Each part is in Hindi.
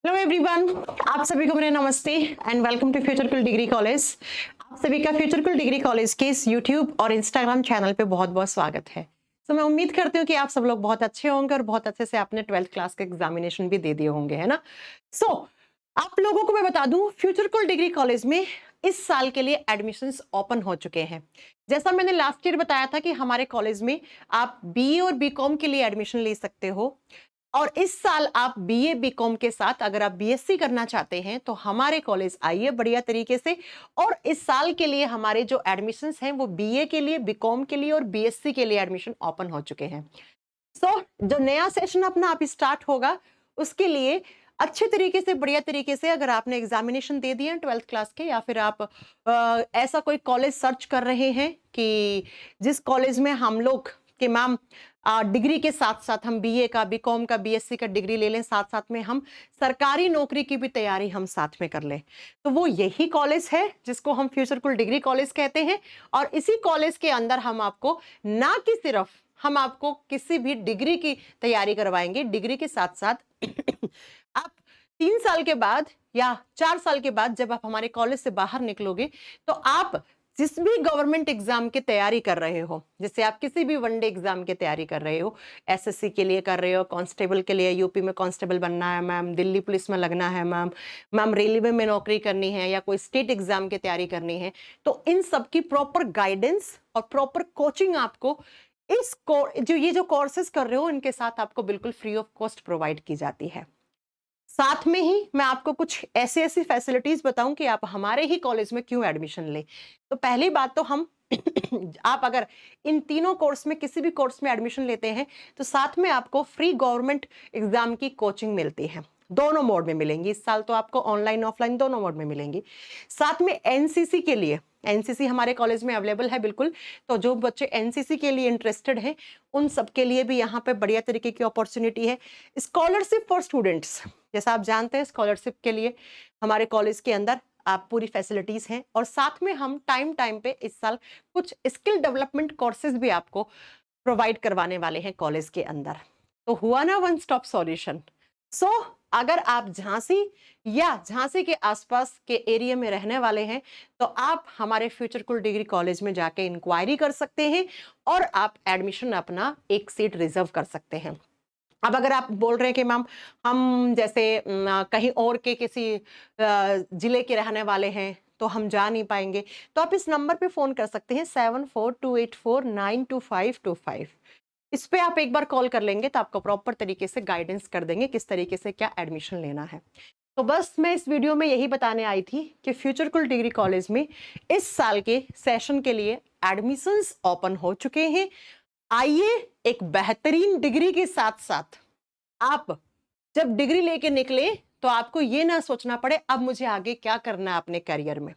हेलो एवरीवन, आप सभी को मेरा नमस्ते and welcome to Futurecool degree college. आप सभी का फ्यूचरकुल डिग्री कॉलेज के इस यूट्यूब और इंस्टाग्राम चैनल पे बहुत बहुत स्वागत है। तो मैं उम्मीद करती हूँ कि आप सब लोग बहुत अच्छे होंगे और बहुत अच्छे से आपने 12th क्लास का एग्जामिनेशन भी दे दिए होंगे, है ना। सो आप लोगों को मैं बता दूं, फ्यूचरकुल डिग्री कॉलेज में इस साल के लिए एडमिशंस ओपन हो चुके हैं। जैसा मैंने लास्ट ईयर बताया था कि हमारे कॉलेज में आप बीए और बीकॉम के लिए एडमिशन ले सकते हो, और इस साल आप बीए बीकॉम के साथ अगर आप बीएससी करना चाहते हैं तो हमारे कॉलेज आइए बढ़िया तरीके से। और इस साल के लिए हमारे जो एडमिशंस हैं वो बीए के लिए, बीकॉम के लिए और बीएससी के लिए एडमिशन ओपन हो चुके हैं। सो जो नया सेशन अपना आप स्टार्ट होगा उसके लिए अच्छे तरीके से, बढ़िया तरीके से, अगर आपने एग्जामिनेशन दे दिए 12th क्लास के, या फिर आप ऐसा कोई कॉलेज सर्च कर रहे हैं कि जिस कॉलेज में हम लोग कि मैम डिग्री के साथ साथ हम बीए का, बीकॉम का, बीएससी का डिग्री ले लें, साथ साथ में हम सरकारी नौकरी की भी तैयारी हम साथ में कर लें, तो वो यही कॉलेज है जिसको हम फ्यूचरकुल डिग्री कॉलेज कहते हैं। और इसी कॉलेज के अंदर हम आपको ना कि सिर्फ हम आपको किसी भी डिग्री की तैयारी करवाएंगे, डिग्री के साथ साथ आप 3 साल के बाद या 4 साल के बाद जब आप हमारे कॉलेज से बाहर निकलोगे तो आप जिस भी गवर्नमेंट एग्जाम की तैयारी कर रहे हो, जैसे आप किसी भी वनडे एग्जाम की तैयारी कर रहे हो, एसएससी के लिए कर रहे हो, कांस्टेबल के लिए, यूपी में कांस्टेबल बनना है मैम, दिल्ली पुलिस में लगना है मैम, मैम रेलवे में नौकरी करनी है, या कोई स्टेट एग्जाम की तैयारी करनी है, तो इन सब की प्रॉपर गाइडेंस और प्रॉपर कोचिंग आपको जो ये जो कोर्सेज कर रहे हो इनके साथ आपको बिल्कुल फ्री ऑफ कॉस्ट प्रोवाइड की जाती है। साथ में ही मैं आपको कुछ ऐसी ऐसी फैसिलिटीज बताऊं कि आप हमारे ही कॉलेज में क्यों एडमिशन लें। तो पहली बात तो हम आप अगर इन तीनों कोर्स में किसी भी कोर्स में एडमिशन लेते हैं तो साथ में आपको फ्री गवर्नमेंट एग्जाम की कोचिंग मिलती है। दोनों मोड में मिलेंगी इस साल, तो आपको ऑनलाइन ऑफलाइन दोनों मोड में मिलेंगी। साथ में एनसीसी के लिए, एनसीसी हमारे कॉलेज में अवेलेबल है बिल्कुल, तो जो बच्चे एनसीसी के लिए इंटरेस्टेड हैं उन सब के लिए भी यहाँ पे बढ़िया तरीके की अपॉर्चुनिटी है। स्कॉलरशिप फॉर स्टूडेंट्स, जैसा आप जानते हैं स्कॉलरशिप के लिए हमारे कॉलेज के अंदर आप पूरी फैसिलिटीज हैं, और साथ में हम टाइम टाइम पे इस साल कुछ स्किल डेवलपमेंट कोर्सेज भी आपको प्रोवाइड करवाने वाले हैं कॉलेज के अंदर। तो हुआ ना वन स्टॉप सॉल्यूशन। सो अगर आप झांसी या झांसी के आसपास के एरिया में रहने वाले हैं तो आप हमारे फ्यूचरकुल डिग्री कॉलेज में जाके इंक्वायरी कर सकते हैं और आप एडमिशन अपना एक सीट रिजर्व कर सकते हैं। अब अगर आप बोल रहे हैं कि मैम हम जैसे कहीं और के किसी जिले के रहने वाले हैं तो हम जा नहीं पाएंगे, तो आप इस नंबर पे फोन कर सकते हैं 7428492525। इस पे आप एक बार कॉल कर लेंगे तो आपको प्रॉपर तरीके से गाइडेंस कर देंगे किस तरीके से क्या एडमिशन लेना है। तो बस मैं इस वीडियो में यही बताने आई थी कि फ्यूचरकुल डिग्री कॉलेज में इस साल के सेशन के लिए एडमिशंस ओपन हो चुके हैं। आइए एक बेहतरीन डिग्री के साथ साथ आप जब डिग्री लेके निकले तो आपको ये ना सोचना पड़े अब मुझे आगे क्या करना है अपने करियर में,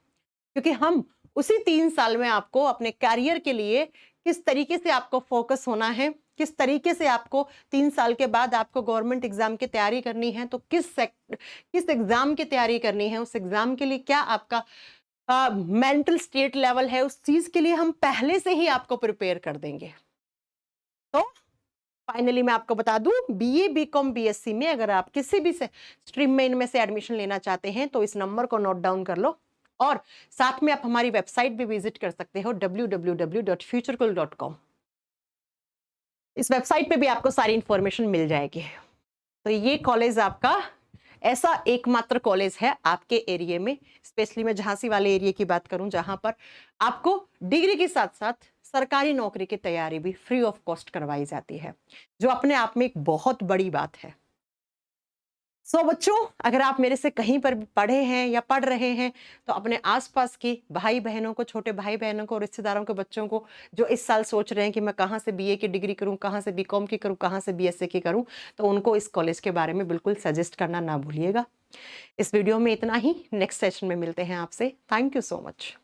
क्योंकि हम उसी 3 साल में आपको अपने करियर के लिए किस तरीके से आपको फोकस होना है, किस तरीके से आपको 3 साल के बाद आपको गवर्नमेंट एग्जाम की तैयारी करनी है, तो किस एग्जाम की तैयारी करनी है, उस एग्जाम के लिए क्या आपका मेंटल स्टेट लेवल है, उस चीज के लिए हम पहले से ही आपको प्रिपेयर कर देंगे। तो फाइनली मैं आपको बता दूं, बीए बीकॉम बीएससी में अगर आप किसी भी स्ट्रीम में इनमें से एडमिशन लेना चाहते हैं तो इस नंबर को नोट डाउन कर लो, और साथ में आप हमारी वेबसाइट भी विजिट कर सकते हो www.futurecool.com। इस वेबसाइट पे भी आपको सारी इंफॉर्मेशन मिल जाएगी। तो ये कॉलेज आपका ऐसा एकमात्र कॉलेज है आपके एरिया में, स्पेशली मैं झांसी वाले एरिया की बात करूं जहां पर आपको डिग्री के साथ साथ सरकारी नौकरी की तैयारी भी फ्री ऑफ कॉस्ट करवाई जाती है, जो अपने आप में एक बहुत बड़ी बात है। सो बच्चों, अगर आप मेरे से कहीं पर पढ़े हैं या पढ़ रहे हैं तो अपने आसपास के भाई बहनों को, छोटे भाई बहनों को, रिश्तेदारों के बच्चों को जो इस साल सोच रहे हैं कि मैं कहाँ से बीए की डिग्री करूँ, कहाँ से बीकॉम की करूँ, कहाँ से बीएससी की करूँ, तो उनको इस कॉलेज के बारे में बिल्कुल सजेस्ट करना ना भूलिएगा। इस वीडियो में इतना ही, नेक्स्ट सेशन में मिलते हैं आपसे। Thank you so much.